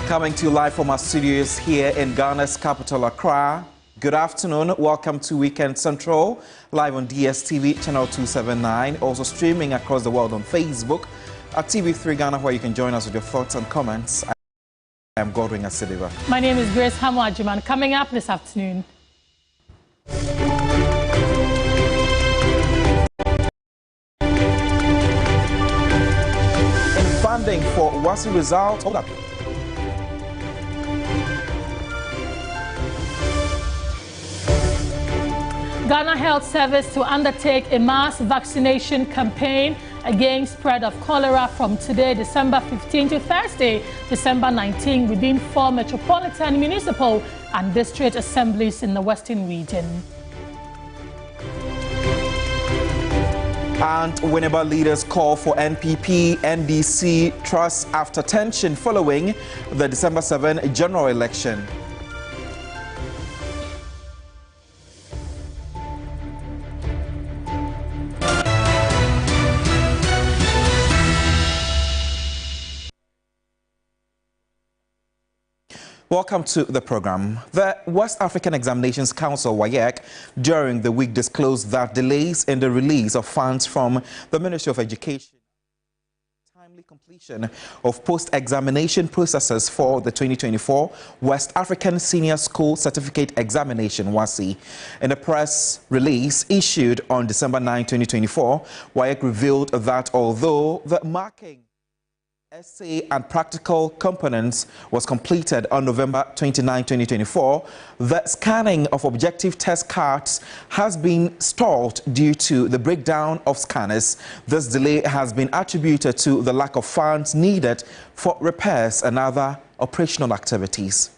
Coming to you live from our studios here in Ghana's capital, Accra. Good afternoon. Welcome to Weekend Central, live on DSTV channel 279, also streaming across the world on Facebook at TV3 Ghana, where you can join us with your thoughts and comments. I am Godwin Asiliva. My name is Grace Hamwajiman. Coming up this afternoon. In funding for WAEC results, hold up. Ghana Health Service to undertake a mass vaccination campaign against spread of cholera from today, December 15 to Thursday, December 19, within 4 metropolitan, municipal and district assemblies in the Western region. And Winneba leaders call for NPP, NDC trust after tension following the December 7 general election. Welcome to the program. The West African Examinations Council, WAEC, during the week disclosed that delays in the release of funds from the Ministry of Education, timely completion of post-examination processes for the 2024 West African Senior School Certificate Examination, WAEC. In a press release issued on December 9, 2024, WAEC revealed that although the marking essay and practical components was completed on November 29, 2024, the scanning of objective test cards has been stalled due to the breakdown of scanners. This delay has been attributed to the lack of funds needed for repairs and other operational activities.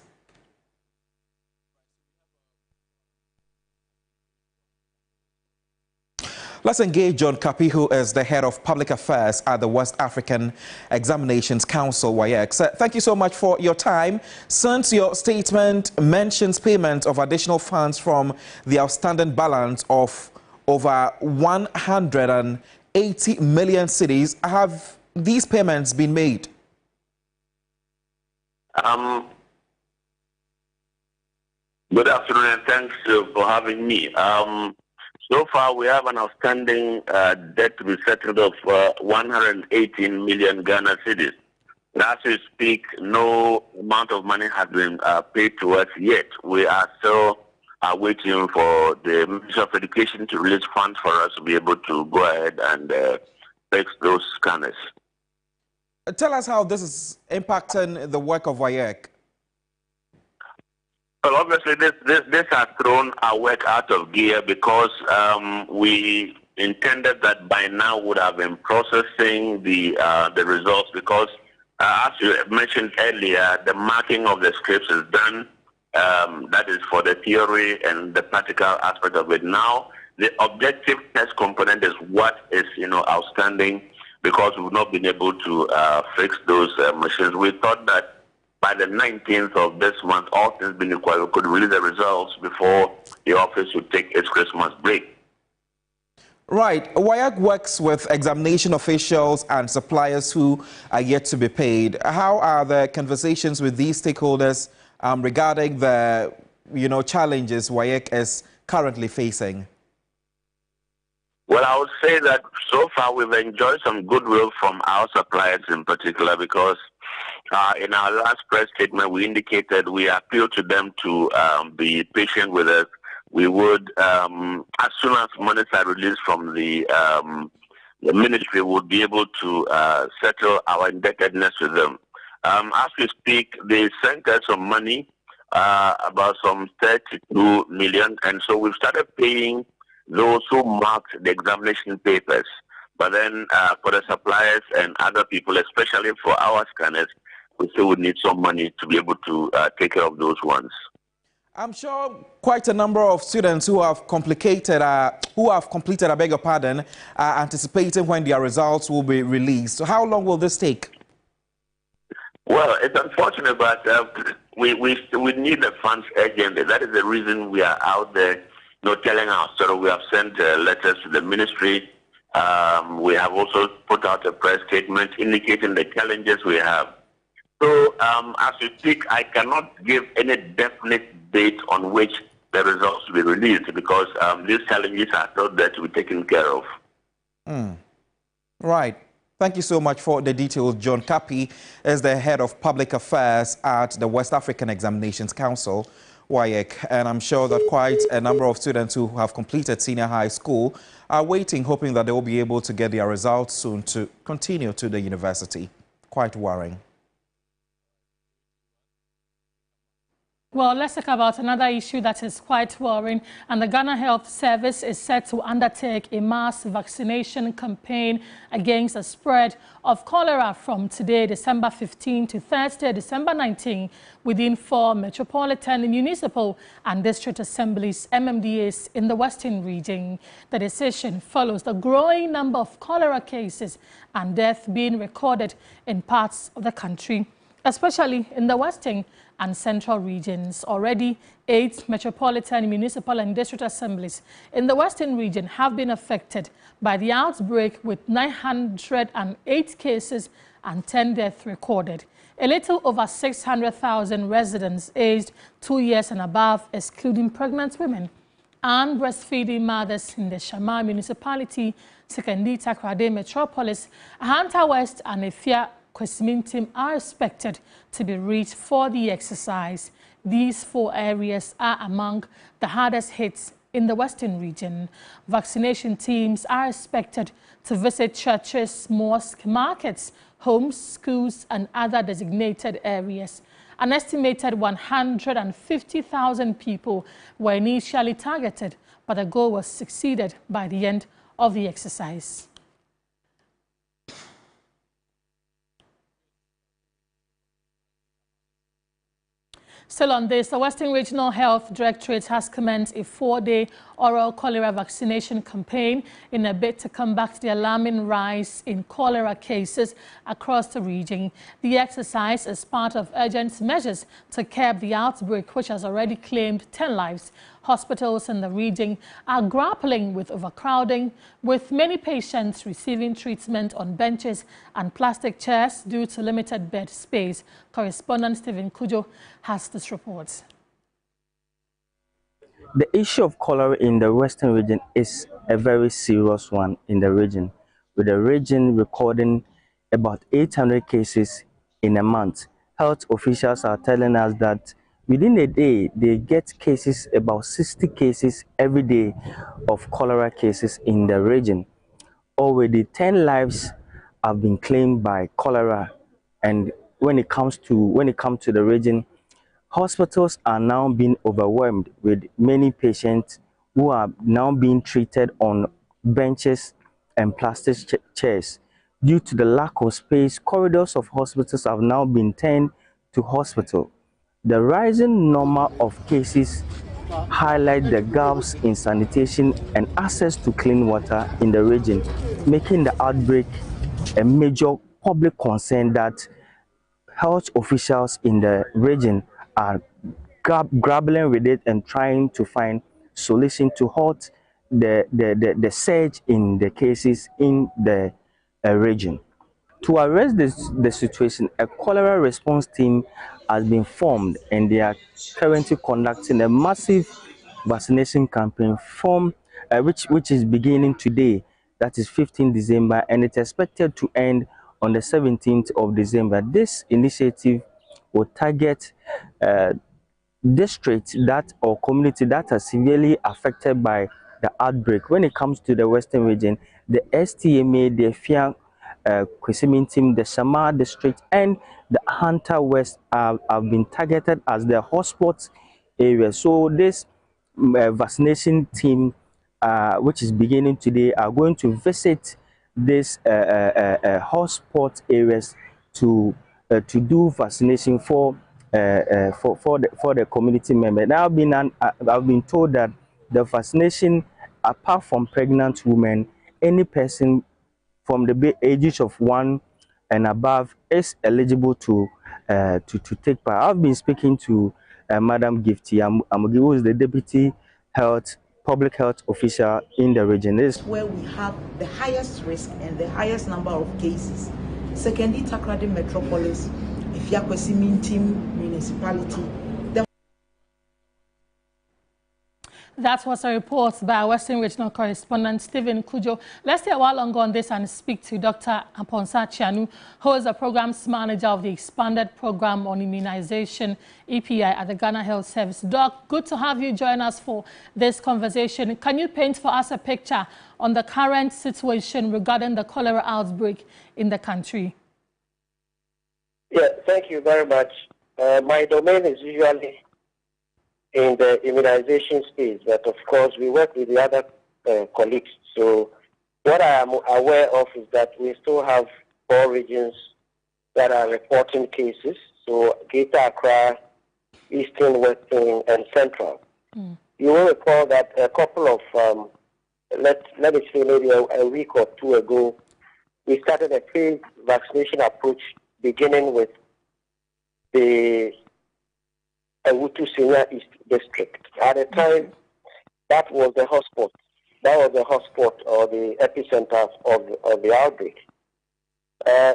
Let's engage John Kapi, who is the head of public affairs at the West African Examinations Council, WAEC. So, thank you so much for your time. Since your statement mentions payment of additional funds from the outstanding balance of over 180 million cedis, have these payments been made? Good afternoon and thanks for having me. So far, we have an outstanding debt to be settled of 118 million Ghana cedis. As we speak, no amount of money has been paid to us yet. We are still waiting for the Ministry of Education to release funds for us to be able to go ahead and fix those scanners. Tell us how this is impacting the work of WAEC. Well, obviously, this has thrown our work out of gear because we intended that by now would have been processing the results because, as you mentioned earlier, the marking of the scripts is done. That is for the theory and the practical aspect of it. Now, the objective test component is what is outstanding because we've not been able to fix those machines. We thought that by the 19th of this month, all things being equal, we could release the results before the office would take its Christmas break. Right. WAEC works with examination officials and suppliers who are yet to be paid. How are the conversations with these stakeholders regarding the challenges WAEC is currently facing? Well, I would say that so far we've enjoyed some goodwill from our suppliers in particular because in our last press statement, we indicated we appealed to them to be patient with us. We would, as soon as monies are released from the ministry, would be able to settle our indebtedness with them. As we speak, they sent us some money, about some 32 million, and so we've started paying those who marked the examination papers. But then for the suppliers and other people, especially for our scanners, we still would need some money to be able to take care of those ones. I'm sure quite a number of students who have completed, I beg your pardon, are anticipating when their results will be released. So how long will this take? Well, it's unfortunate, but we need the funds urgently. That is the reason we are out there telling our story. We have sent letters to the ministry. We have also put out a press statement indicating the challenges we have. So as we speak, I cannot give any definite date on which the results will be released because these challenges are still there to be taken care of. Right. Thank you so much for the details. John Kapi is the head of public affairs at the West African Examinations Council, WAEC, and I'm sure that quite a number of students who have completed senior high school are waiting, hoping that they will be able to get their results soon to continue to the university. Quite worrying. Well, let's talk about another issue that is quite worrying, and the Ghana Health Service is set to undertake a mass vaccination campaign against the spread of cholera from today, December 15 to Thursday, December 19, within 4 metropolitan, municipal and district assemblies, MMDAs, in the Western region. The decision follows the growing number of cholera cases and deaths being recorded in parts of the country, especially in the Western and Central regions. Already, 8 metropolitan, municipal and district assemblies in the Western region have been affected by the outbreak, with 908 cases and 10 deaths recorded. A little over 600,000 residents aged 2 years and above, excluding pregnant women and breastfeeding mothers in the Shama municipality, Sekondi Takoradi metropolis, Ahanta West and Efia Kwesimintim are expected to be reached for the exercise. These 4 areas are among the hardest hit in the Western region. Vaccination teams are expected to visit churches, mosques, markets, homes, schools, and other designated areas. An estimated 150,000 people were initially targeted, but the goal was succeeded by the end of the exercise. Still on this, the Western Regional Health Directorate has commenced a 4-day oral cholera vaccination campaign in a bid to combat the alarming rise in cholera cases across the region. The exercise is part of urgent measures to curb the outbreak, which has already claimed 10 lives. Hospitals in the region are grappling with overcrowding, with many patients receiving treatment on benches and plastic chairs due to limited bed space. Correspondent Stephen Kujo has this report. The issue of cholera in the Western region is a very serious one in the region, with the region recording about 800 cases in a month. Health officials are telling us that within a day, they get cases, about 60 cases every day of cholera cases in the region. Already 10 lives have been claimed by cholera, and when it comes to the region, hospitals are now being overwhelmed with many patients who are now being treated on benches and plastic chairs. Due to the lack of space, corridors of hospitals have now been turned to hospital. The rising number of cases highlight the gaps in sanitation and access to clean water in the region, making the outbreak a major public concern that health officials in the region are grappling with it and trying to find solution to halt the surge in the cases in the region. To arrest the situation, a cholera response team has been formed, and they are currently conducting a massive vaccination campaign which is beginning today, that is 15 December, and it's expected to end on the 17th of December. This initiative will target districts or community that are severely affected by the outbreak. When it comes to the Western region, the STMA, the Efia Kwesimintim, the Shama district, and the Ahanta West have been targeted as the hotspot areas. So this vaccination team, which is beginning today, are going to visit these hotspot areas to do vaccination for the community member. Now I've been told that the vaccination, apart from pregnant women, any person from the ages of 1 and above is eligible to take part. I've been speaking to Madam Gifty Amugi, who is the Deputy Public Health Official in the region. This is where we have the highest risk and the highest number of cases. Sekondi Takoradi Metropolis, Ifiakwesi municipality. That was a report by Western Regional Correspondent Stephen Kujo. Let's stay a while longer on this and speak to Dr. Aponsa Chianu, who is the Programs Manager of the Expanded Program on Immunization, EPI, at the Ghana Health Service. Doc, good to have you join us for this conversation. Can you paint for us a picture on the current situation regarding the cholera outbreak in the country? Yeah, thank you very much. My domain is usually in the immunization space, but of course we work with the other colleagues. So what I am aware of is that we still have 4 regions that are reporting cases. So Greater Accra, Eastern, Western, and Central. You will recall that a couple of, let me say maybe a week or 2 ago, we started a phased vaccination approach beginning with the Wutu Senior East District. At the time, that was the hotspot. That was the hotspot or the epicenter of the outbreak.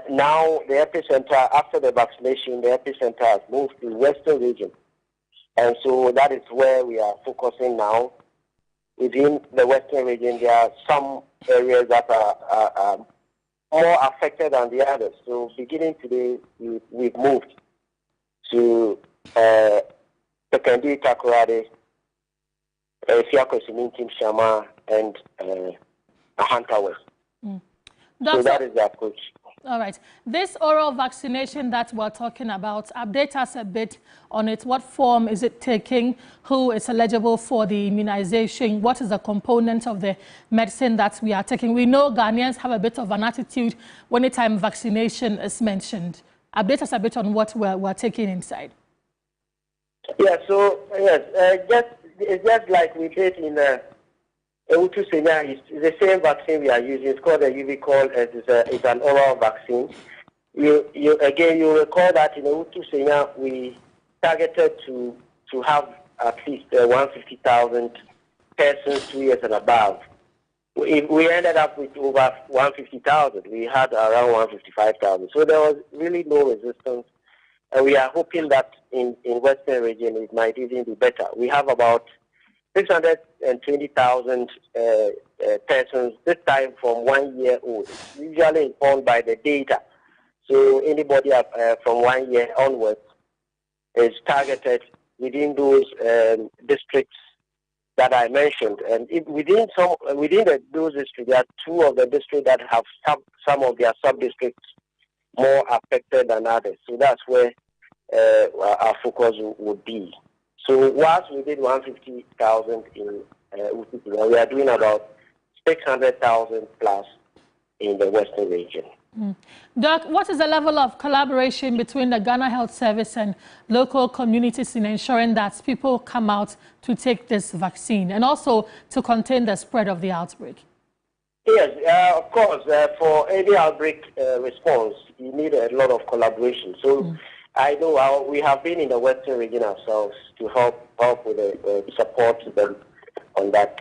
Now, the epicenter, after the vaccination, the epicenter has moved to the Western region. And so that is where we are focusing now. Within the Western region, there are some areas that are more affected than the others. So beginning today, we've moved to Pekendi, Takoradi, Fiakwesi, Shama, and Ahanta West. So that is the approach. All right. This oral vaccination that we're talking about, update us a bit on it. What form is it taking? Who is eligible for the immunization? What is the component of the medicine that we are taking? We know Ghanaians have a bit of an attitude when anytime vaccination is mentioned. Update us a bit on what we're taking inside. Yeah, so, yes, it's just like we did in Wutu Senior. It's the same vaccine we are using. It's called a Uvicol. It's an oral vaccine. You recall that in Wutu Senior, we targeted to have at least 150,000 persons 2 years and above. We ended up with over 150,000. We had around 155,000. So there was really no resistance. And we are hoping that in Western region it might even be better. We have about 620,000 persons this time from 1 year old. It's usually informed by the data. So anybody from 1 year onwards is targeted within those districts that I mentioned. And within those districts, there are 2 of the districts that have some of their sub-districts more affected than others. So that's where our focus would be. So whilst we did 150,000 in Utuku, we are doing about 600,000 plus in the Western region. Doc, what is the level of collaboration between the Ghana Health Service and local communities in ensuring that people come out to take this vaccine and also to contain the spread of the outbreak? Yes, of course. For any outbreak response, you need a lot of collaboration. So I know we have been in the Western region ourselves to help with the support them on that.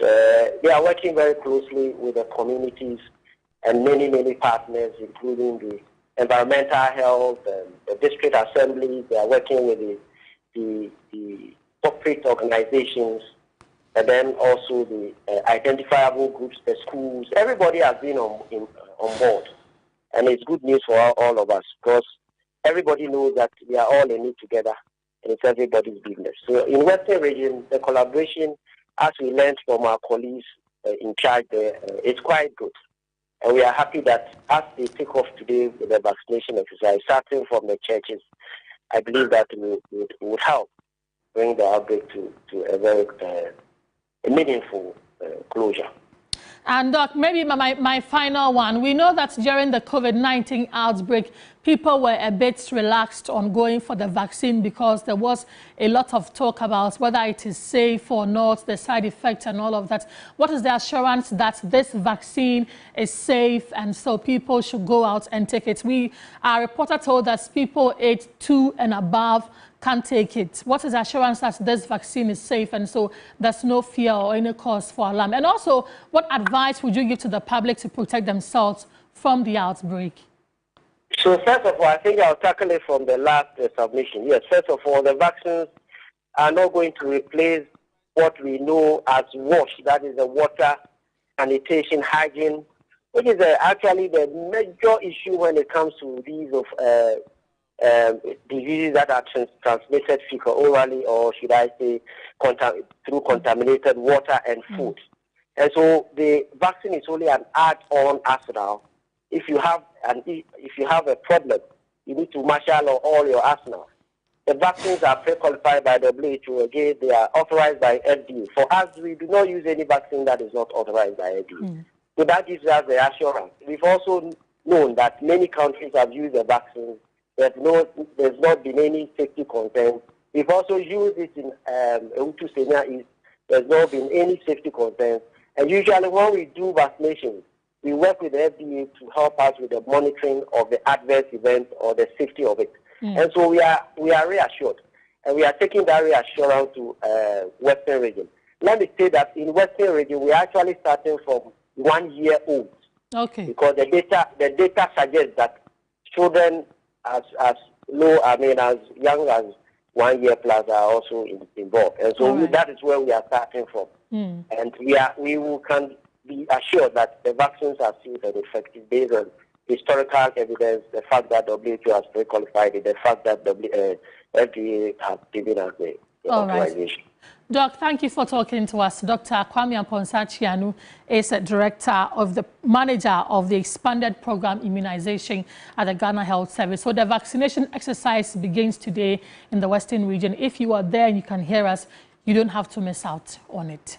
They are working very closely with the communities and many partners, including the environmental health, the district assemblies. They are working with the corporate organizations, and then also the identifiable groups, the schools. Everybody has been on board, and it's good news for all of us because everybody knows that we are all in it together, and it's everybody's business. So in Western region, the collaboration, as we learned from our colleagues in charge there, it's quite good. And we are happy that as they take off today with the vaccination exercise, starting from the churches, I believe that would help bring the outbreak to a very meaningful closure. And Doc, maybe my final one. We know that during the COVID-19 outbreak, people were a bit relaxed on going for the vaccine because there was a lot of talk about whether it is safe or not, the side effects and all of that. What is the assurance that this vaccine is safe and so people should go out and take it? Our reporter told us people age 2 and above can't take it. What is the assurance that this vaccine is safe and so there's no fear or any cause for alarm? And also, what advice would you give to the public to protect themselves from the outbreak? So first of all, I think I'll tackle it from the last submission. Yes, first of all, the vaccines are not going to replace what we know as WASH, that is the water, sanitation, hygiene, which is actually the major issue when it comes to these diseases that are transmitted fecal-orally, or should I say through contaminated water and food. And so the vaccine is only an add-on arsenal. If you have a problem, you need to marshal all your arsenal. The vaccines are pre-qualified by WHO. Again, they are authorized by FDA. For us, we do not use any vaccine that is not authorized by FDA. So that gives us the assurance. We've also known that many countries have used the vaccine. There's not been any safety concerns. We've also used it in Utu there's not been any safety concerns. And usually when we do vaccinations, we work with the FDA to help us with the monitoring of the adverse event or the safety of it. And so we are reassured. And we are taking that reassurance to Western region. Let me say that in Western region, we are actually starting from 1 year old. Okay. Because the data suggests that children as young as 1 year plus are also involved. And so that is where we are starting from. And we can be assured that the vaccines are safe and effective based on historical evidence, the fact that WHO has pre-qualified it, the fact that FDA has given us the authorization. Doc, thank you for talking to us. Dr. Kwame Aponsa-Chianu is a manager of the expanded program immunization at the Ghana Health Service. So the vaccination exercise begins today in the Western region. If you are there and you can hear us, you don't have to miss out on it.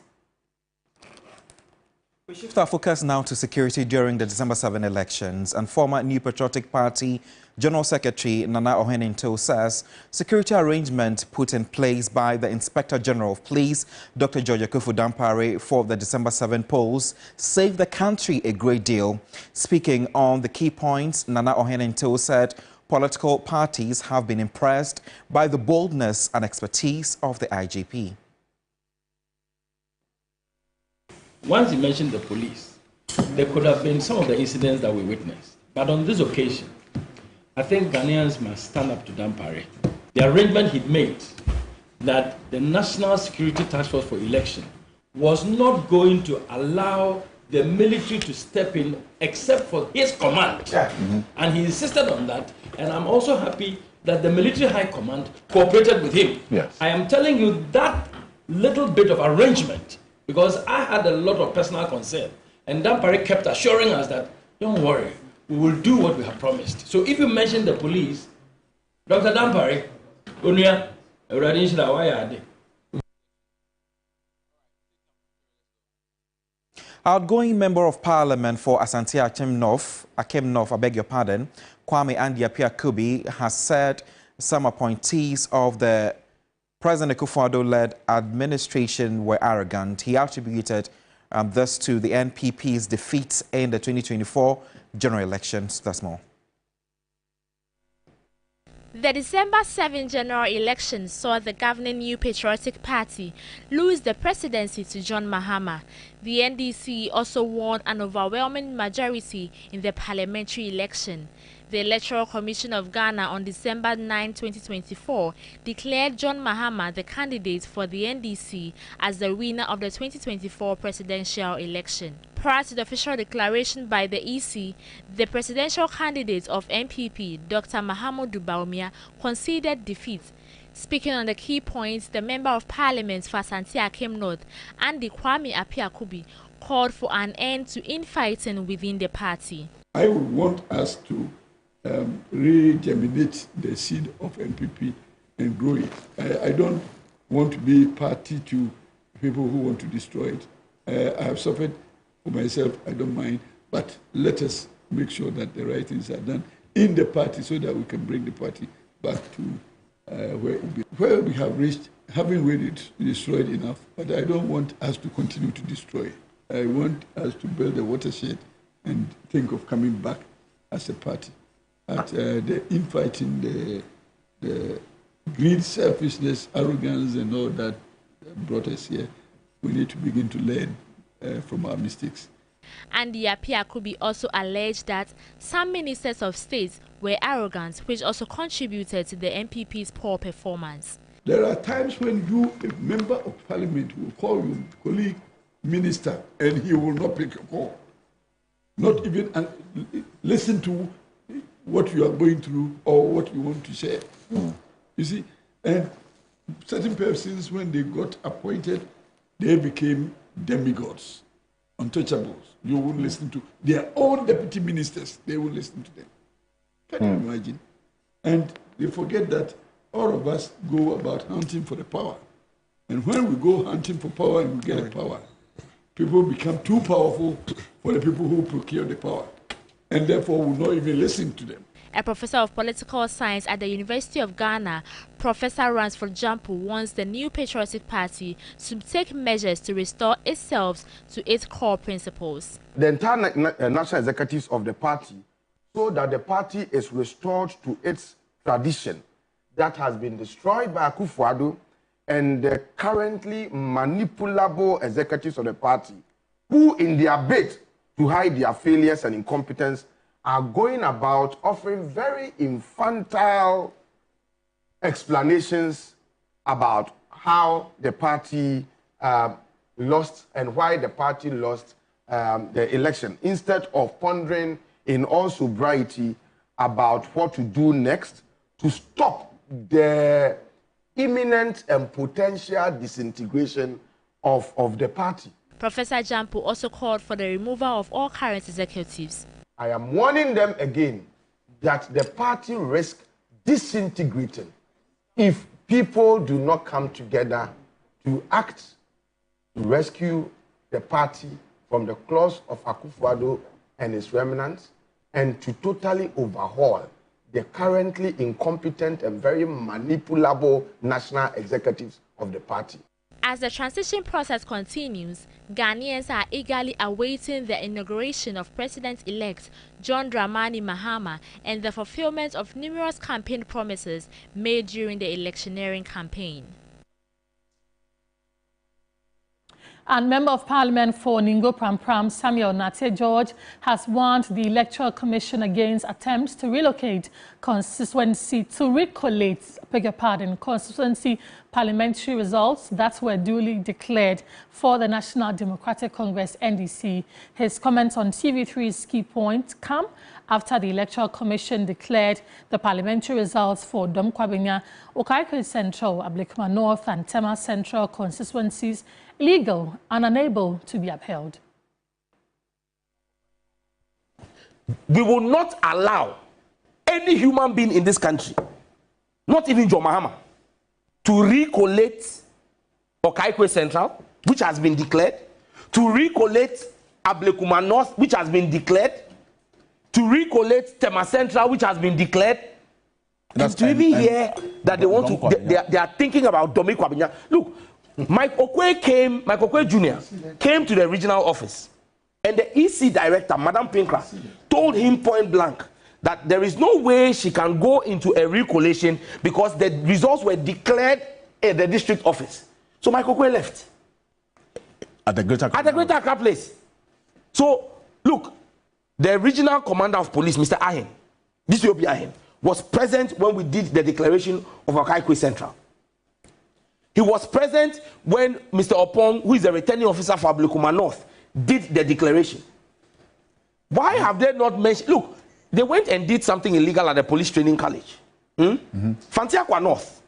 We shift our focus now to security during the December 7 elections, and former New Patriotic Party General Secretary Nana Oheninto says security arrangement put in place by the Inspector General of Police, Dr. George Akuffo-Dampare, for the December 7 polls saved the country a great deal. Speaking on the key points, Nana Oheninto said political parties have been impressed by the boldness and expertise of the IGP. Once you mentioned the police, there could have been some of the incidents that we witnessed. But on this occasion, I think Ghanaians must stand up to Dampare. The arrangement he made that the National Security Task Force for Election was not going to allow the military to step in except for his command. And he insisted on that. And I'm also happy that the military high command cooperated with him. Yes. I am telling you that little bit of arrangement, because I had a lot of personal concern, and Dampare kept assuring us that, don't worry, we will do what we have promised. So if you mention the police, Dr. Dampare, Outgoing Member of Parliament for Asante Akem North, I beg your pardon, Kwame Andy-Appiah-Kubi has said some appointees of the President Akufo-Addo-led administration were arrogant. He attributed this to the NPP's defeat in the 2024 general elections. That's more. The December 7 general election saw the governing New Patriotic Party lose the presidency to John Mahama. The NDC also won an overwhelming majority in the parliamentary election. The Electoral Commission of Ghana on December 9, 2024 declared John Mahama the candidate for the NDC as the winner of the 2024 presidential election. Prior to the official declaration by the EC, the presidential candidate of NPP, Dr. Mahamudu Bawumia, conceded defeat. Speaking on the key points, the Member of Parliament for Asante Akem North, Andy Appiah-Kubi, called for an end to infighting within the party. I would want us to regerminate the seed of NPP and grow it. I don't want to be party to people who want to destroy it. I have suffered for myself, I don't mind, but let us make sure that the right things are done in the party so that we can bring the party back to where we have reached, having really destroyed enough. But I don't want us to continue to destroy. I want us to build a watershed and think of coming back as a party. But the infighting, the greed, selfishness, arrogance, and all that brought us here, we need to begin to learn from our mistakes Andy Apiakubi also alleged that some ministers of state were arrogant, which also contributed to the MPP's poor performance. There are times when you, a member of parliament, will call your colleague minister and he will not pick a call. Not even listen to what you are going through or what you want to share. You see, and certain persons, when they got appointed, they became demigods, untouchables. You won't listen to their own deputy ministers. They will listen to them. Can you imagine? And they forget that all of us go about hunting for the power. And when we go hunting for power and we get the power, people become too powerful for the people who procure the power. And therefore will not even listen to them. A professor of political science at the University of Ghana, Professor Ransford Jampu, wants the new Patriotic Party to take measures to restore itself to its core principles. The entire national executives of the party, so that the party is restored to its tradition that has been destroyed by Akufo-Addo and the currently manipulable executives of the party, who in their bid to hide their failures and incompetence are going about offering very infantile explanations about how the party lost and why the party lost the election, instead of pondering in all sobriety about what to do next to stop the imminent and potential disintegration of the party. Professor Jampu also called for the removal of all current executives. I am warning them again that the party risks disintegrating if people do not come together to act to rescue the party from the claws of Akufo-Addo and his remnants and to totally overhaul the currently incompetent and very manipulable national executives of the party. As the transition process continues, Ghanaians are eagerly awaiting the inauguration of President-elect John Dramani Mahama and the fulfillment of numerous campaign promises made during the electioneering campaign. And Member of Parliament for Ningo Prampram, Samuel Nate George, has warned the Electoral Commission against attempts to relocate constituency parliamentary results that were duly declared for the National Democratic Congress NDC. His comments on TV3's Key Point come after the Electoral Commission declared the parliamentary results for Dom Kwabenya, Okaikwe Central, Ablekuma North and Tema Central constituencies illegal and unable to be upheld. We will not allow any human being in this country, not even John Mahama, to recollate Okaikwe Central, which has been declared, to recollate Ablekuma North, which has been declared, to recollate Tema Central, which has been declared, and to even hear that they want to, they are thinking about Domi Kwabenya. Look, Mike Okwe Jr. came to the regional office, and the EC director, Madam Pinkra, told him point blank that there is no way she can go into a recollation because the results were declared at the district office. So Mike Okwe left. At the Greater Accra place. So, look, the regional commander of police, Mr. Ahen, DCOP Ahen, was present when we did the declaration of Okaikwe Central. He was present when Mr. Opong, who is the returning officer for Ablekuma North, did the declaration. Why have they not mentioned? Look, they went and did something illegal at the police training college. Fantiakwa North.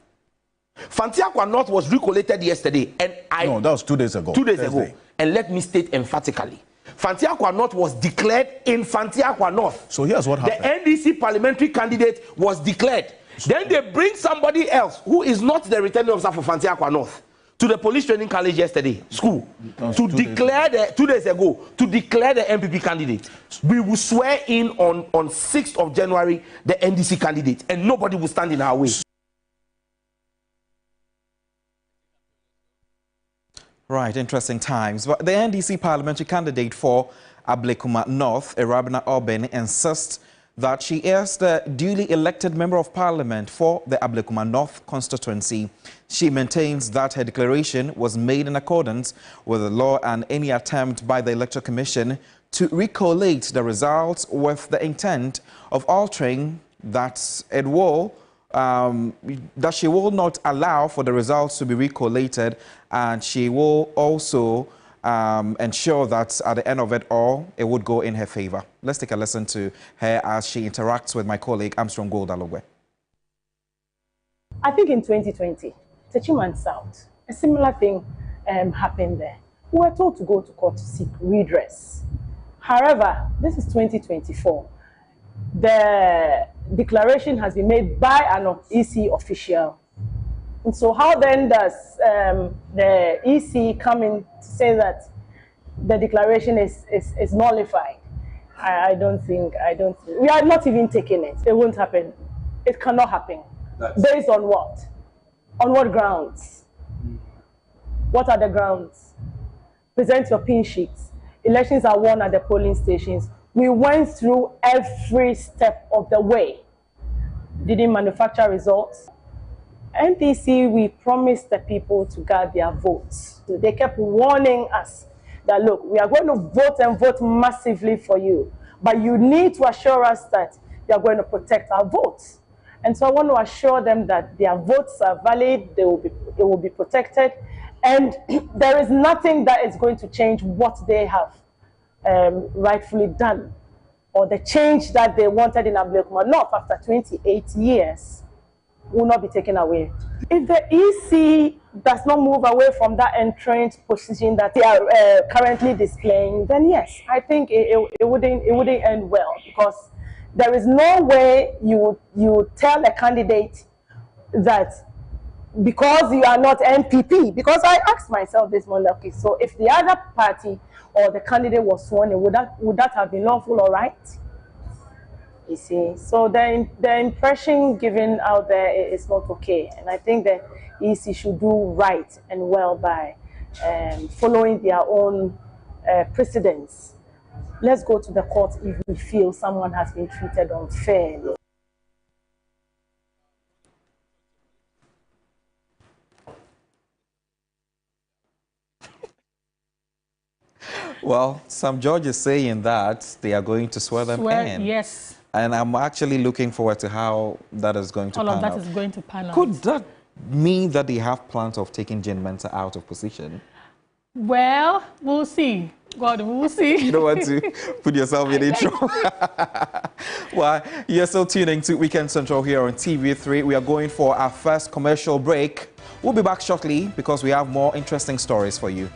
Fantiakwa North was recollated yesterday, and No, that was 2 days ago. 2 days ago. And let me state emphatically, Fantiakwa North was declared in Fantiakwa North. So here's what happened. The NDC parliamentary candidate was declared. Then they bring somebody else who is not the returning officer for Fantiakwa North to the police training college yesterday, school, to declare the 2 days ago, to declare the MPP candidate. We will swear in on 6th of January the NDC candidate, and nobody will stand in our way. Right, interesting times. But the NDC parliamentary candidate for Ablekuma North, Irabina Oben, insists that she is the duly elected member of parliament for the Ablekuma North constituency. She maintains that her declaration was made in accordance with the law, and any attempt by the Electoral Commission to recollate the results with the intent of altering that that she will not allow for the results to be recollated, and she will also ensure that at the end of it all, it would go in her favor. Let's take a listen to her as she interacts with my colleague Armstrong Goldalogwe. I think in 2020, Techiman South, a similar thing happened there. We were told to go to court to seek redress. However, this is 2024. The declaration has been made by an EC official. And so how then does the EC come in to say that the declaration is nullified? I don't think, we are not even taking it. It won't happen. It cannot happen. Based on what? On what grounds? What are the grounds? Present your pin sheets. Elections are won at the polling stations. We went through every step of the way. Didn't manufacture results. NPC, we promised the people to guard their votes. They kept warning us that, look, we are going to vote and vote massively for you, but you need to assure us that you are going to protect our votes. And so I want to assure them that their votes are valid, they will be protected, and there is nothing that is going to change what they have rightfully done, or the change that they wanted in Ablekuma North after 28 years will not be taken away. If the EC does not move away from that entrenched position that they are currently displaying, then yes, I think it wouldn't end well, because there is no way you tell a candidate that because you are not NPP, because I asked myself this morning, okay, so if the other party or the candidate was sworn in, would that have been lawful or right? You see, so the impression given out there is not okay, and I think the EC should do right and well by following their own precedents. Let's go to the court if we feel someone has been treated unfairly. Well, some judge is saying that they are going to swear them in. Yes. And I'm actually looking forward to how that is going to pan out. All of that is going to pan out. Could that mean that they have plans of taking Jane Mensa out of position? Well, we'll see. God, we'll see. You don't want to put yourself in trouble. Well, you're still tuning to Weekend Central here on TV3. We are going for our first commercial break. We'll be back shortly because we have more interesting stories for you.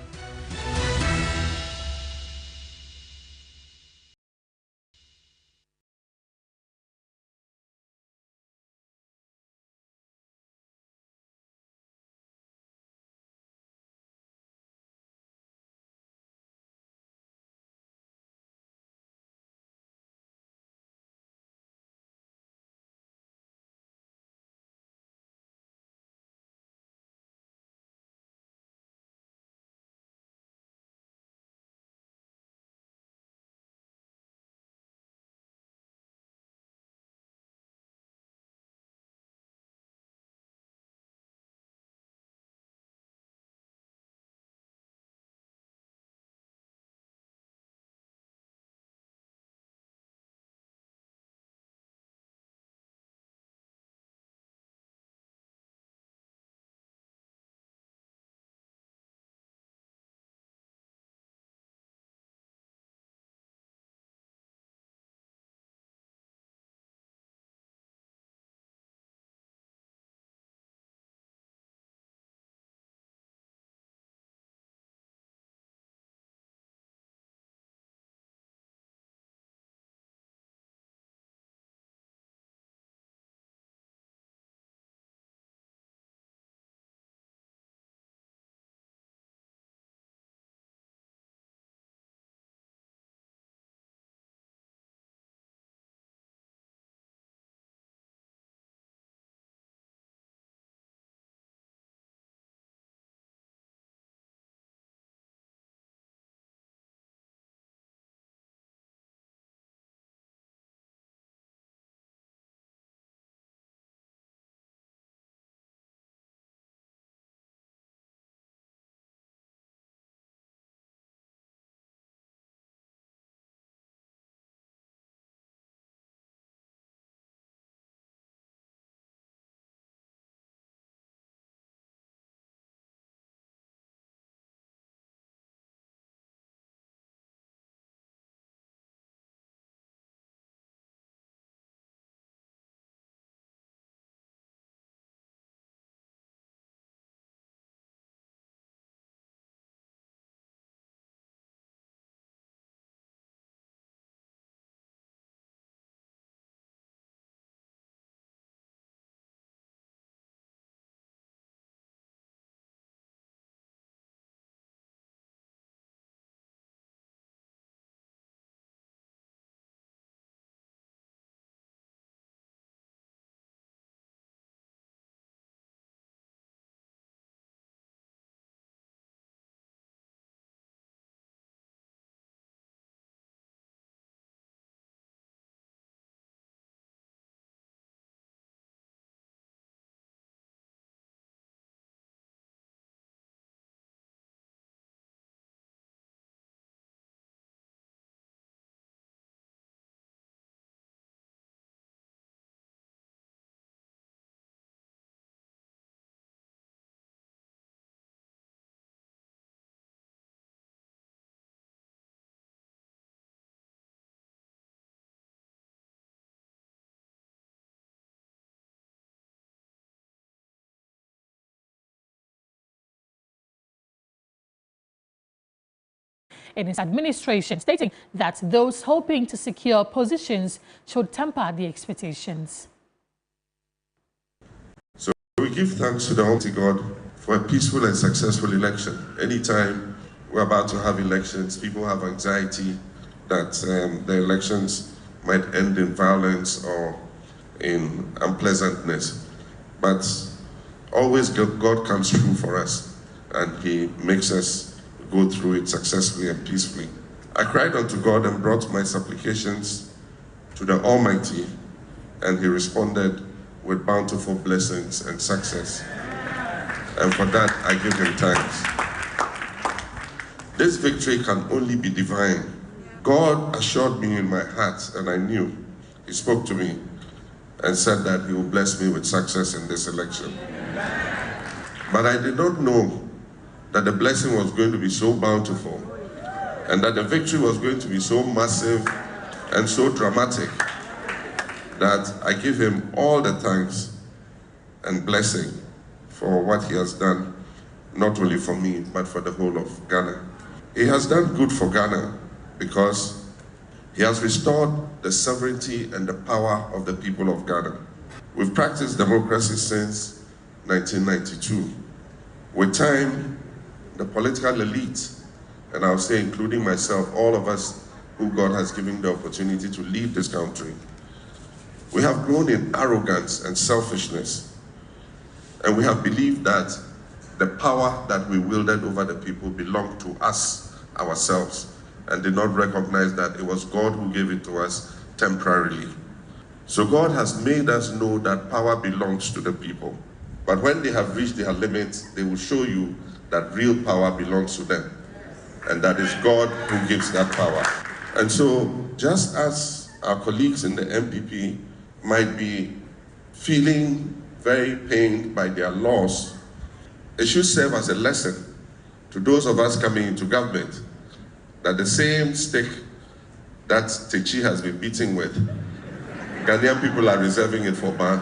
in his administration, stating that those hoping to secure positions should temper the expectations. So we give thanks to the Almighty God for a peaceful and successful election. Anytime we're about to have elections, people have anxiety that the elections might end in violence or in unpleasantness. But always God comes through for us, and he makes us go through it successfully and peacefully. I cried unto God and brought my supplications to the Almighty, and he responded with bountiful blessings and success. And for that, I give him thanks. This victory can only be divine. God assured me in my heart, and I knew. He spoke to me and said that he will bless me with success in this election. But I did not know that the blessing was going to be so bountiful and that the victory was going to be so massive and so dramatic that I give him all the thanks and blessing for what he has done, not only for me, but for the whole of Ghana. He has done good for Ghana because he has restored the sovereignty and the power of the people of Ghana. We've practiced democracy since 1992. With time, the political elite, and I'll say including myself, all of us who God has given the opportunity to lead this country, we have grown in arrogance and selfishness. And we have believed that the power that we wielded over the people belonged to us, ourselves, and did not recognize that it was God who gave it to us temporarily. So God has made us know that power belongs to the people. But when they have reached their limits, they will show you that real power belongs to them. And that is God who gives that power. And so, just as our colleagues in the MPP might be feeling very pained by their loss, it should serve as a lesson to those of us coming into government that the same stick that Techi has been beating with, Ghanaian people are reserving it for ban.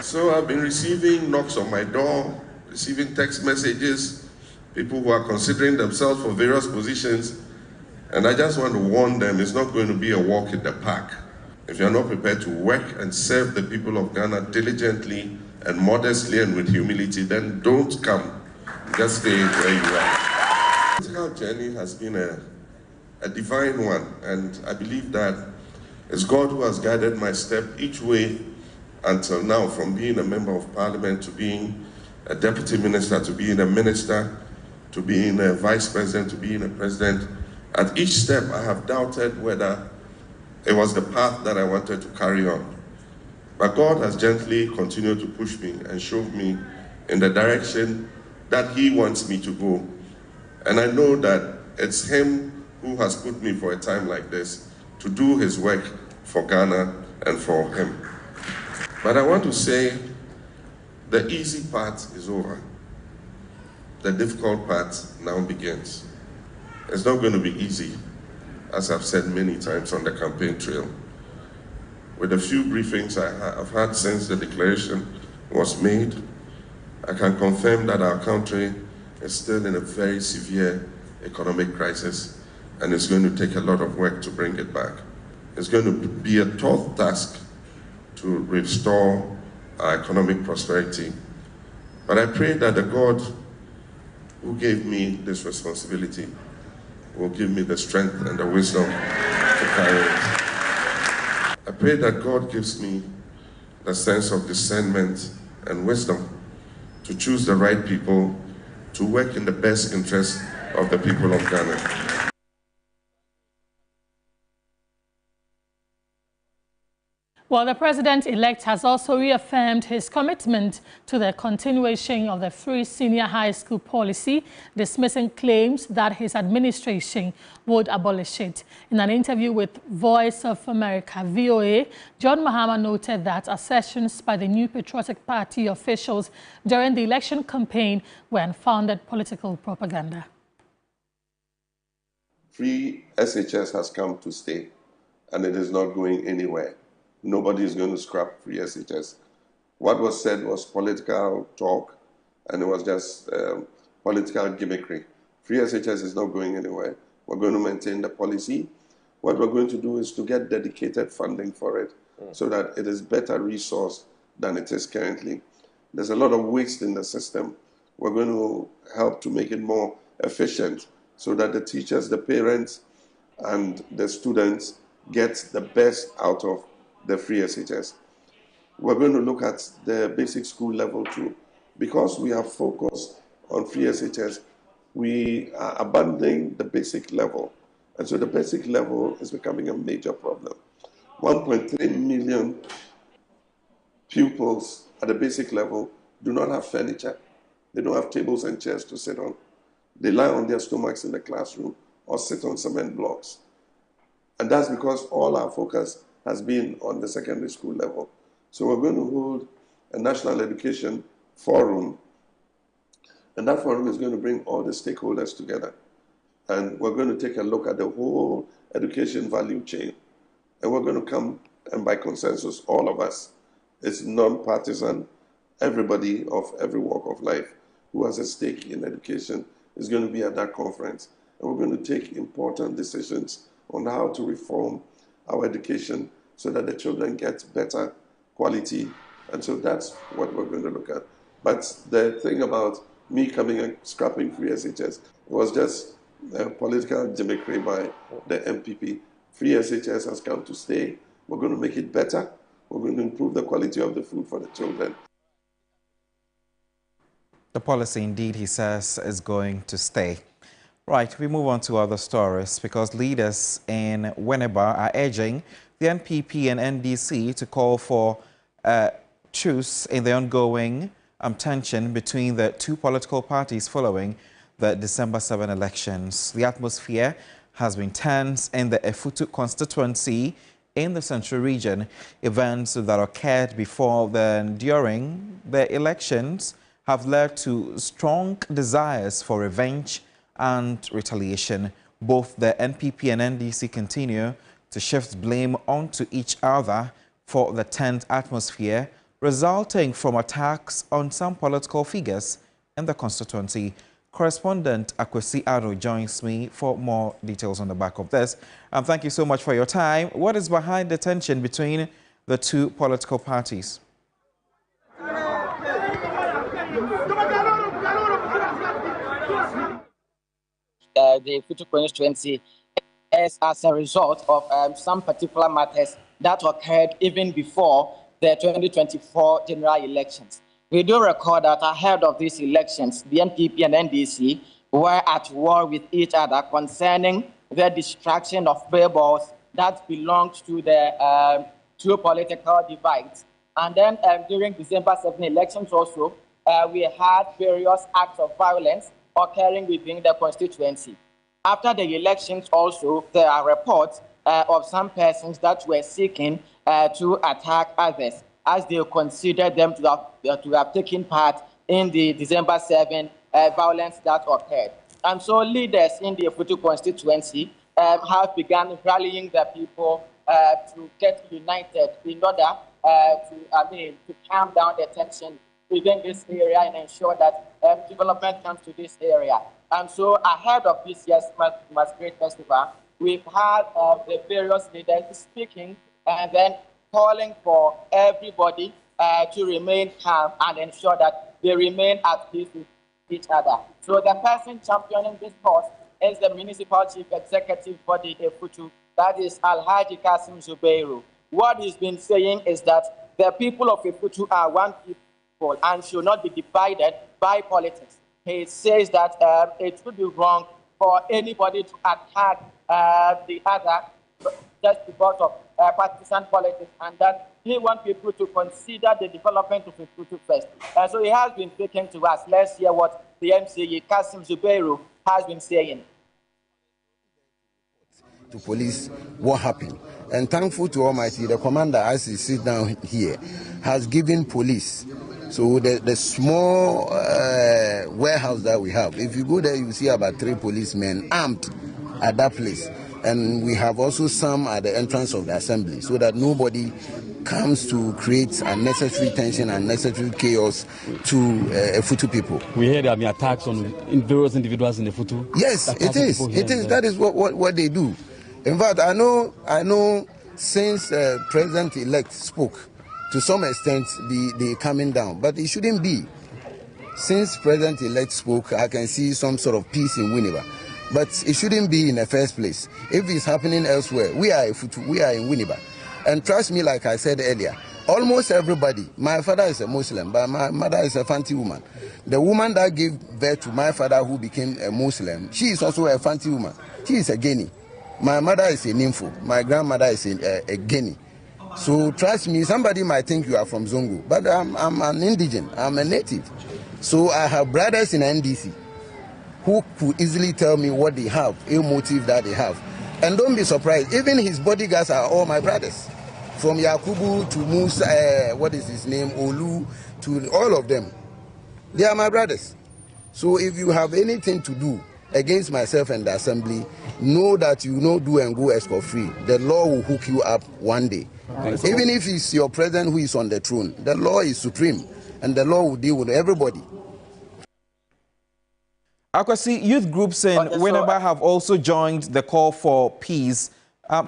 So I've been receiving knocks on my door, receiving text messages, people who are considering themselves for various positions, and I just want to warn them, it's not going to be a walk in the park. If you're not prepared to work and serve the people of Ghana diligently and modestly and with humility, then don't come. Just stay where you are. The political journey has been a divine one, and I believe that it's God who has guided my step each way until now, from being a member of parliament to being a deputy minister, to being a minister, to being a vice president, to being a president. At each step, I have doubted whether it was the path that I wanted to carry on. But God has gently continued to push me and show me in the direction that he wants me to go. And I know that it's him who has put me for a time like this to do his work for Ghana and for him. But I want to say the easy part is over. The difficult part now begins. It's not going to be easy, as I've said many times on the campaign trail. With the few briefings I've had since the declaration was made, I can confirm that our country is still in a very severe economic crisis, and it's going to take a lot of work to bring it back. It's going to be a tough task to restore our economic prosperity. But I pray that the God who gave me this responsibility will give me the strength and the wisdom to carry it. I pray that God gives me the sense of discernment and wisdom to choose the right people to work in the best interest of the people of Ghana. Well, the president-elect has also reaffirmed his commitment to the continuation of the free senior high school policy, dismissing claims that his administration would abolish it. In an interview with Voice of America, VOA, John Mahama noted that assertions by the New Patriotic Party officials during the election campaign were unfounded political propaganda. Free SHS has come to stay, and it is not going anywhere. Nobody is going to scrap free SHS. What was said was political talk, and it was just political gimmickry. Free SHS is not going anywhere. We're going to maintain the policy. What we're going to do is to get dedicated funding for it so that it is better resourced than it is currently. There's a lot of waste in the system. We're going to help to make it more efficient so that the teachers, the parents, and the students get the best out of the free SHS. We're going to look at the basic school level too. Because we have focused on free SHS, we are abandoning the basic level. And so the basic level is becoming a major problem. 1.3 million pupils at the basic level do not have furniture. They don't have tables and chairs to sit on. They lie on their stomachs in the classroom or sit on cement blocks. And that's because all our focus has been on the secondary school level. So we're going to hold a national education forum, and that forum is going to bring all the stakeholders together. And we're going to take a look at the whole education value chain. And we're going to come, and by consensus, all of us, it's non-partisan, everybody of every walk of life who has a stake in education is going to be at that conference. And we're going to take important decisions on how to reform our education so that the children get better quality. And so that's what we're going to look at. But the thing about me coming and scrapping free SHS was just political gimmickry by the MPP. Free SHS has come to stay. We're going to make it better. We're going to improve the quality of the food for the children. The policy, indeed, he says, is going to stay. Right, we move on to other stories because leaders in Winneba are urging the NPP and NDC to call for truce in the ongoing tension between the two political parties following the December 7 elections. The atmosphere has been tense in the Efutu constituency in the central region. Events that occurred before and during the elections have led to strong desires for revenge and retaliation. Both the NPP and NDC continue to shift blame onto each other for the tense atmosphere resulting from attacks on some political figures in the constituency. Correspondent Akwesi Ado joins me for more details on the back of this. And thank you so much for your time. What is behind the tension between the two political parties? The Efutu constituency is as a result of some particular matters that occurred even before the 2024 general elections. We do record that ahead of these elections, the NPP and NDC were at war with each other concerning the destruction of billboards that belonged to the two political divides. And then during December 7 elections also, we had various acts of violence occurring within the constituency. After the elections also, there are reports of some persons that were seeking to attack others as they consider them to have taken part in the December 7 violence that occurred. And so leaders in the Efutu constituency have begun rallying the people to get united in order to calm down the tension within this area and ensure that development comes to this area. And so ahead of this year's Masquerade Festival, we've had the various leaders speaking and then calling for everybody to remain calm and ensure that they remain at peace with each other. So the person championing this cause is the Municipal Chief Executive for the Efutu, that is Alhaji Kasim Zubeiru. What he's been saying is that the people of Efutu are one people and should not be divided by politics. He says that it would be wrong for anybody to attack the other just because of partisan politics, and that he wants people to consider the development of Efutu first. And so he has been speaking to us. Let's hear what the MCA, Kasim Zubeiru, has been saying. To police what happened. And thankful to Almighty, the commander, as he sits down here, has given police. So the small warehouse that we have, if you go there, you see about 3 policemen armed at that place. And we have also some at the entrance of the assembly so that nobody comes to create unnecessary tension and unnecessary chaos to Futu people. We heard there have been attacks on various individuals in the Futu. Yes, it is. It is. That is what they do. In fact, I know since President-elect spoke, to some extent, the coming down. But it shouldn't be. Since President-elect spoke, I can see some sort of peace in Winneba. But it shouldn't be in the first place. If it's happening elsewhere, we are in Winneba. And trust me, like I said earlier, almost everybody, my father is a Muslim, but my mother is a Fanti woman. The woman that gave birth to my father who became a Muslim, she is also a Fanti woman. She is a Guinea. My mother is a Nympho. My grandmother is a Guinea. So trust me, somebody might think you are from Zongo, but I'm an indigene, I'm a native. So I have brothers in NDC who could easily tell me what they have, a motive that they have. And don't be surprised, even his bodyguards are all my brothers. From Yakubu to Musa, what is his name, Olu, to all of them. They are my brothers. So if you have anything to do against myself and the assembly, know that you know do and go escort free. The law will hook you up one day. Even if it's your president who is on the throne, the law is supreme and the law will deal with everybody. Akwasi, youth groups in Winneba have also joined the call for peace.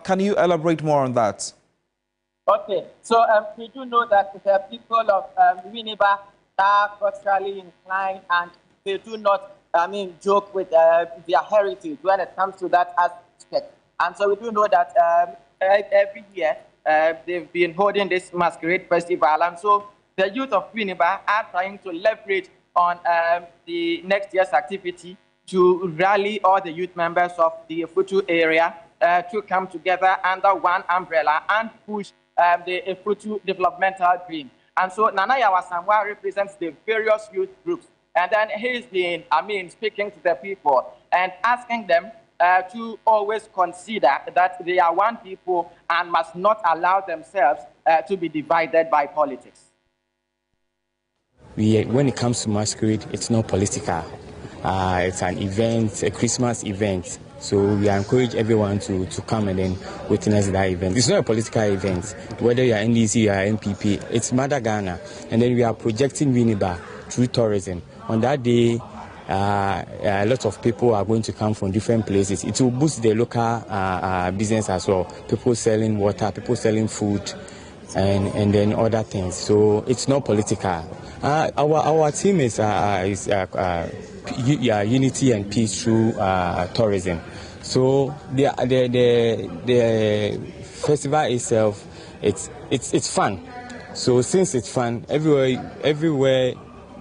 Can you elaborate more on that? Okay, so we do know that the people of Winneba are culturally inclined and they do not, joke with their heritage when it comes to that aspect. And so we do know that every year they've been holding this masquerade festival. And so the youth of Winneba are trying to leverage on the next year's activity to rally all the youth members of the Futu area to come together under one umbrella and push the Futu developmental dream. And so Nana Yawasamwa represents the various youth groups. And then he's been, speaking to the people and asking them to always consider that they are one people and must not allow themselves to be divided by politics. When it comes to masquerade, it's not political. It's an event, a Christmas event. So we encourage everyone to come and then witness that event. It's not a political event. Whether you are NDC or MPP, it's Mother Ghana. And then we are projecting Winneba through tourism. On that day, a lot of people are going to come from different places. It will boost the local business as well. People selling water, people selling food, and then other things. So it's not political. Our team is unity and peace through tourism. So the festival itself, it's fun. So since it's fun, everywhere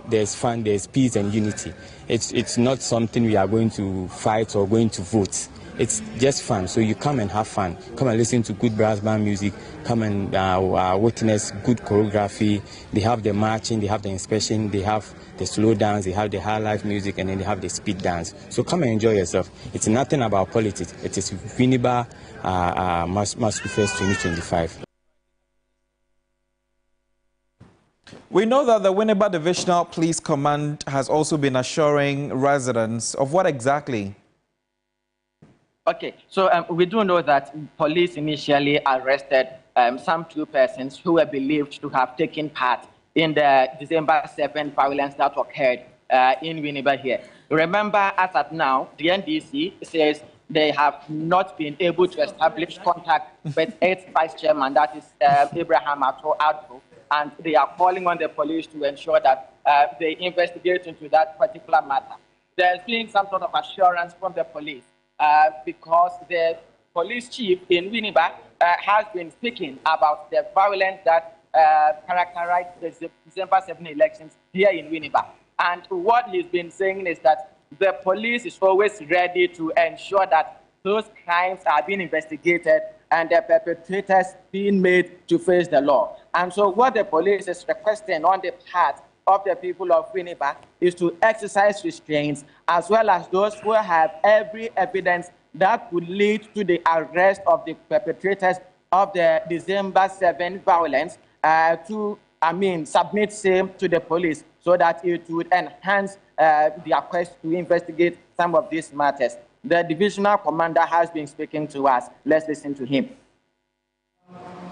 there's fun, there's peace and unity. It's not something we are going to fight or going to vote. It's just fun. So you come and have fun. Come and listen to good brass band music. Come and witness good choreography. They have the marching, they have the inspection, they have the slow dance, they have the high life music, and then they have the speed dance. So come and enjoy yourself. It's nothing about politics. It is Winneba Masquerade Fest 2025. We know that the Winneba Divisional Police Command has also been assuring residents of what exactly? Okay, so we do know that police initially arrested some 2 persons who were believed to have taken part in the December 7th violence that occurred in Winneba here. Remember, as at now, the NDC says they have not been able to establish contact with its vice chairman, that is Abraham Addo, and they are calling on the police to ensure that they investigate into that particular matter. There's been some sort of assurance from the police because the police chief in Winneba has been speaking about the violence that characterized the December 7 elections here in Winneba. And what he's been saying is that the police is always ready to ensure that those crimes are being investigated and the perpetrators being made to face the law. And so what the police is requesting on the part of the people of Winneba is to exercise restraints, as well as those who have every evidence that would lead to the arrest of the perpetrators of the December 7 violence to submit same to the police so that it would enhance their quest to investigate some of these matters. the divisional commander has been speaking to us. Let's listen to him.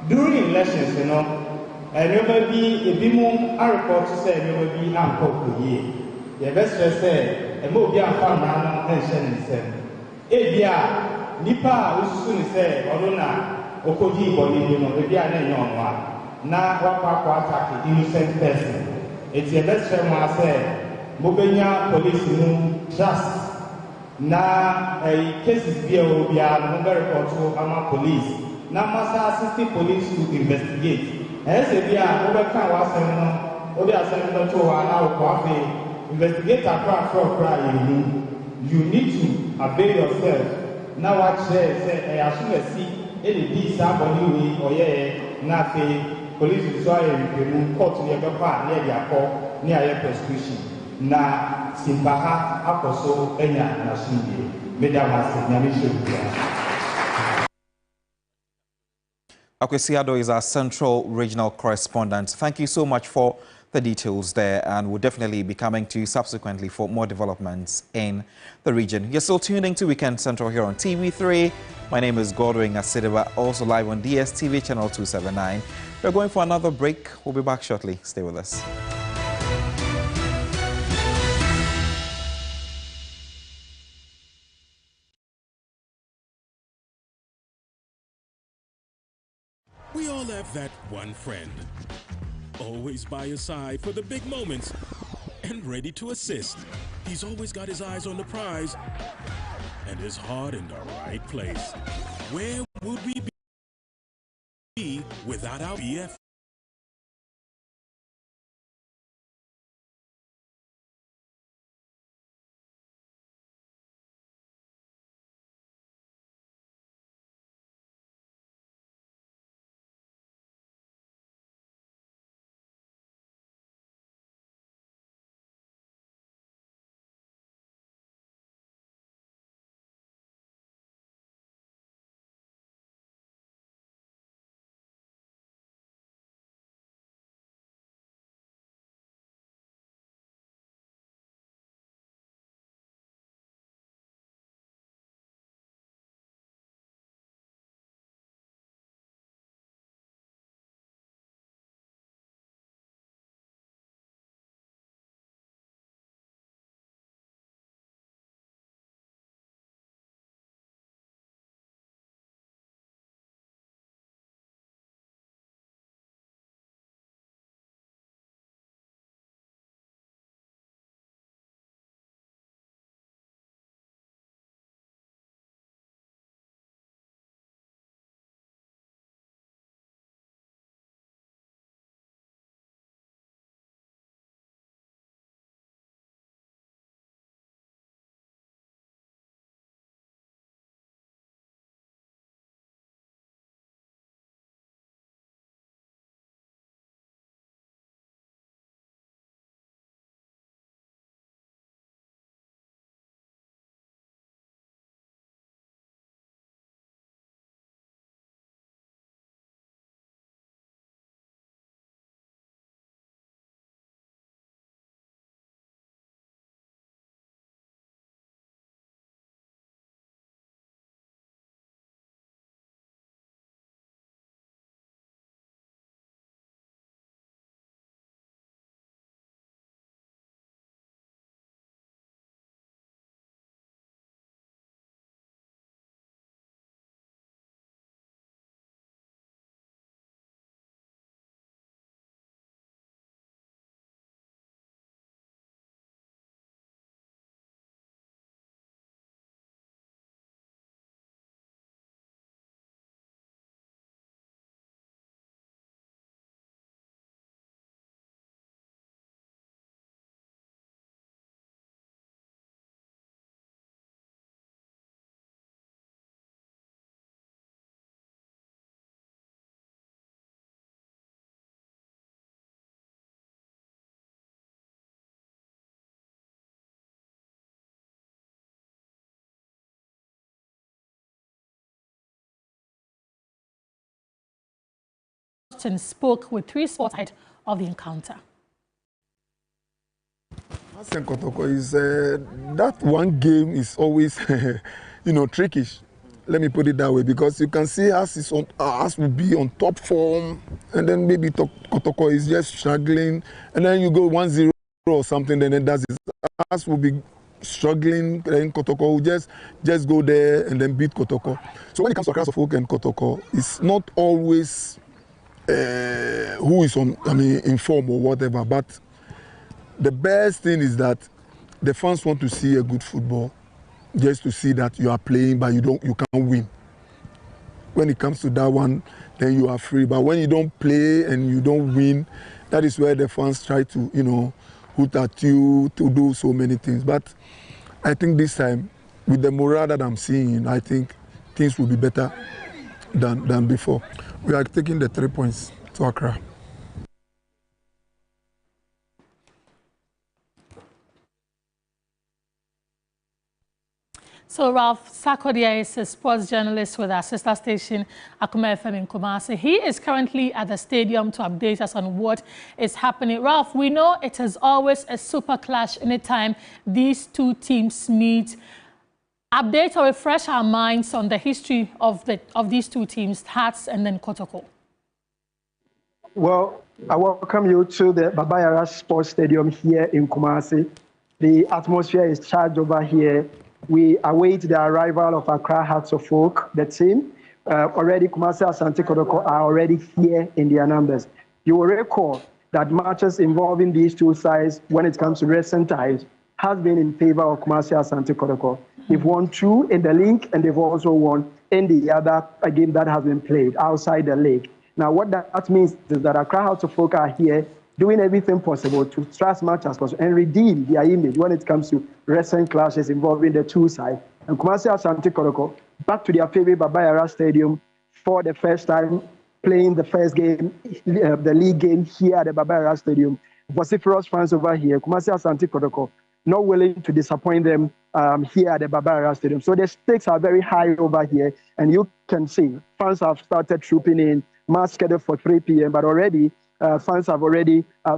During elections, never be a bimum a report to say never be uncle ye. The best say a movie and found now and sending them. Ebia Nipa who soon say Orona Okodi body, maybe I know one. Now what attack innocent person. It's a best friend I say Mobenya police trust. Na cases be will be a number report to Ama police. Now must assist police to investigate. As a dear overcome was seminar, or the assembly to allow coffee, investigate a craft for crying. You need to avail yourself. Now what say as soon as see any piece somebody or nothing, police is why you move court to your papa near their call near your prescription. Na Simpaha Akoso Enya Nashindi, Madam Nyamishu. Akwesiado is our Central Regional Correspondent. Thank you so much for the details there, and we'll definitely be coming to you subsequently for more developments in the region. You're still tuning to Weekend Central here on TV3. My name is Godwin Asideba, also live on DSTV channel 279. We're going for another break. We'll be back shortly. Stay with us. We all have that one friend, always by your side for the big moments and ready to assist. He's always got his eyes on the prize and his heart in the right place. Where would we be without our BF? Spoke with three sports ahead of the encounter. Hassan Kotoko is that one game is always, trickish. Let me put it that way, because you can see us will be on top form, and then maybe Kotoko is just struggling, and then you go 1-0 or something, then it does it. Us will be struggling, then Kotoko will just go there and then beat Kotoko. So when it comes to Accra Folk and Kotoko, it's not always who is in form or whatever, but the best thing is that the fans want to see a good football, just to see that you are playing, but you can't win. When it comes to that one, then you are free. But when you don't play and you don't win, that is where the fans try to, hoot at you, to do so many things. But I think this time, with the morale that I'm seeing, I think things will be better than before. We are taking the 3 points to Accra. So Ralph Sakodia is a sports journalist with our sister station, Akuma FM in Kumasi. He is currently at the stadium to update us on what is happening. Ralph, we know it is always a super clash anytime these two teams meet. Update or refresh our minds on the history of these two teams, Hearts and then Kotoko. Well, I welcome you to the Baba Yara Sports Stadium here in Kumasi. The atmosphere is charged over here. We await the arrival of Accra Hearts of Folk, the team. Already Kumasi Asante Kotoko are already here in their numbers. You will recall that matches involving these two sides, when it comes to recent times, has been in favor of Kumasi Asante Kotoko. They've won 2 in the league, and they've also won in the other game that has been played outside the league. Now, what that means is that Accra Hearts of Folk are here doing everything possible to try as much as possible and redeem their image when it comes to recent clashes involving the two sides. And Kumasi Asante Kotoko back to their favorite Baba Yara Stadium for the first time, playing the first game, the league game here at the Baba Yara Stadium. Vociferous fans over here, Kumasi Asante Kotoko, not willing to disappoint them here at the Baba Yara Stadium. So the stakes are very high over here, and you can see fans have started trooping in, mass scheduled for 3 p.m., but already fans have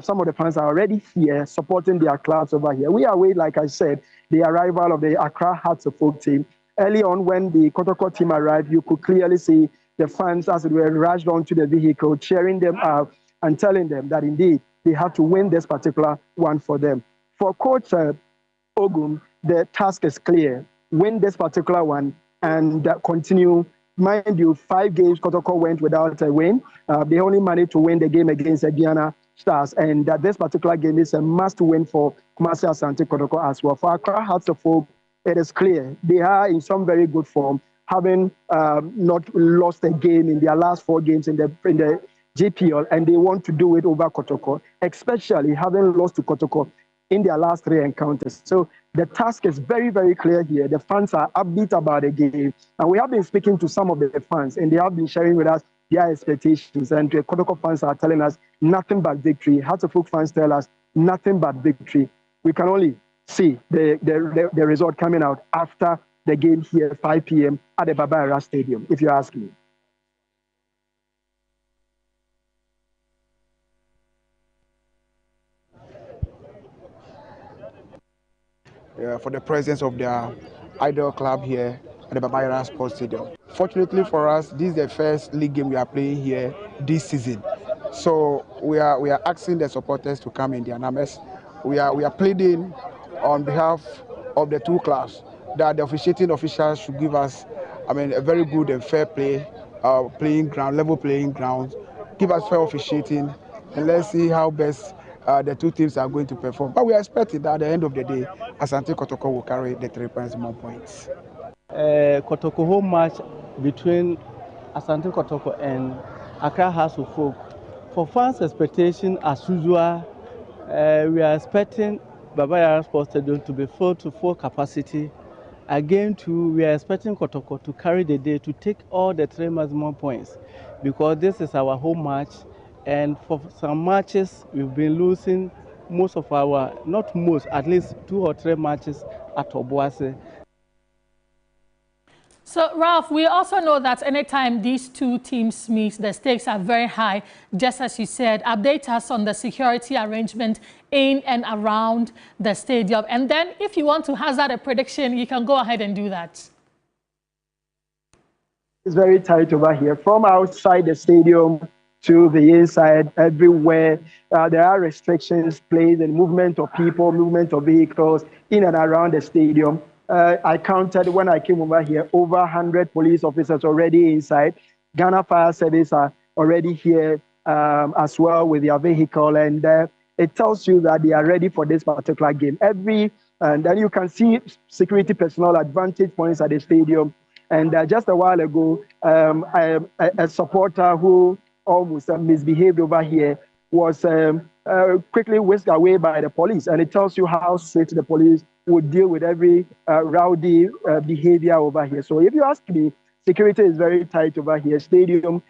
some of the fans are already here supporting their clubs over here. We await, like I said, the arrival of the Accra Hearts of Folk team. Early on, when the Kotoko team arrived, you could clearly see the fans, as it were, rushed onto the vehicle, cheering them up and telling them that indeed they have to win this particular one for them. For Coach Ogum, the task is clear. Win this particular one and continue. Mind you, 5 games Kotoko went without a win. They only managed to win the game against the Guyana Stars, and this particular game is a must-win for Kumasi Asante Kotoko as well. For Accra Hearts of Folk, it is clear they are in some very good form, having not lost a game in their last 4 games in the GPL, and they want to do it over Kotoko, especially having lost to Kotoko in their last 3 encounters. So the task is very, very clear here. The fans are upbeat about the game. And we have been speaking to some of the fans, and they have been sharing with us their expectations. And the Kotoko fans are telling us nothing but victory. Hearts of Folk fans tell us nothing but victory. We can only see the result coming out after the game here at 5 p.m. at the Baba Yara Stadium, if you ask me. For the presence of their idol club here at the Baba Yara Sports Stadium. Fortunately for us, this is the first league game we are playing here this season. So we are asking the supporters to come in their numbers. We are pleading on behalf of the 2 clubs that the officiating officials should give us, a very good and fair play, playing ground, level playing ground, give us fair officiating, and let's see how best the 2 teams are going to perform. But we are expecting that at the end of the day, Asante Kotoko will carry the 3 points. Kotoko home match between Asante Kotoko and Accra Hearts of Folk. For fans' expectation, as usual, we are expecting Baba Yara Sports Stadium to be full to full capacity. Again, too, we are expecting Kotoko to carry the day to take all the 3 maximum points, because this is our home match. And for some matches, we've been losing most of our, not most, at least 2 or 3 matches at Obuasi. So, Ralph, we also know that anytime these two teams meet, the stakes are very high, just as you said. Update us on the security arrangement in and around the stadium. And then if you want to hazard a prediction, you can go ahead and do that. It's very tight over here. From outside the stadium to the inside, everywhere, there are restrictions placed and movement of people, movement of vehicles in and around the stadium. I counted when I came over here, over 100 police officers already inside. Ghana Fire Service are already here as well with their vehicle. And it tells you that they are ready for this particular game. And then you can see security personnel at vantage points at the stadium. And just a while ago, a supporter who almost misbehaved over here was quickly whisked away by the police. And it tells you how strict the police would deal with every rowdy behavior over here. So if you ask me, security is very tight over here. Stadium,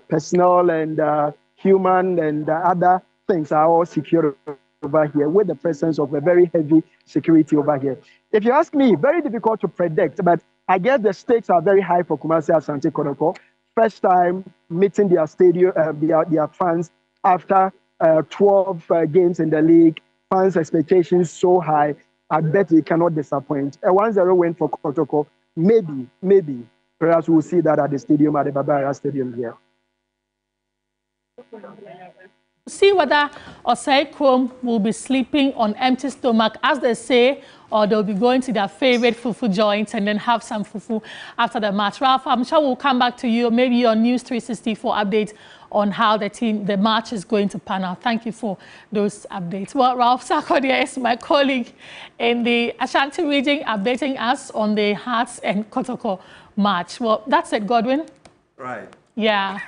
personnel and human and other things are all secure over here with the presence of a very heavy security over here. If you ask me, very difficult to predict, but I guess the stakes are very high for Kumasi Asante Kotoko. First time meeting their stadium, their fans after 12 games in the league. Fans' expectations so high. I bet they cannot disappoint. A 1-0 win for Kotoko. Maybe, perhaps we'll see that at the stadium, at the Babara Stadium here. See whether Osei Krom will be sleeping on empty stomach, as they say, or they'll be going to their favorite fufu joint and then have some fufu after the match. Ralph, I'm sure we'll come back to you, maybe on News 364 update on how the match is going to pan out. Thank you for those updates. Well, Ralph Sarkodie is my colleague in the Ashanti region, updating us on the Hearts and Kotoko match. Well, that's it, Godwin. Right. Yeah.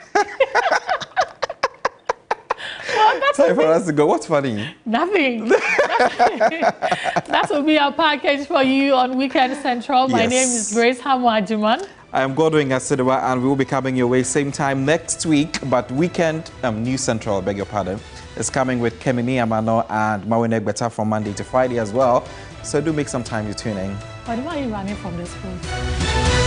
Well, that's time for us to go. What's funny? Nothing. That will be our package for you on Weekend Central. My name is Grace Hamwajuman. I am Godwin Asidiwa, and we will be coming your way same time next week. But Weekend News Central, beg your pardon, is coming with Kemini Amano and Mawene Beta from Monday to Friday as well. So do make some time to tune in. But why are you running from this post?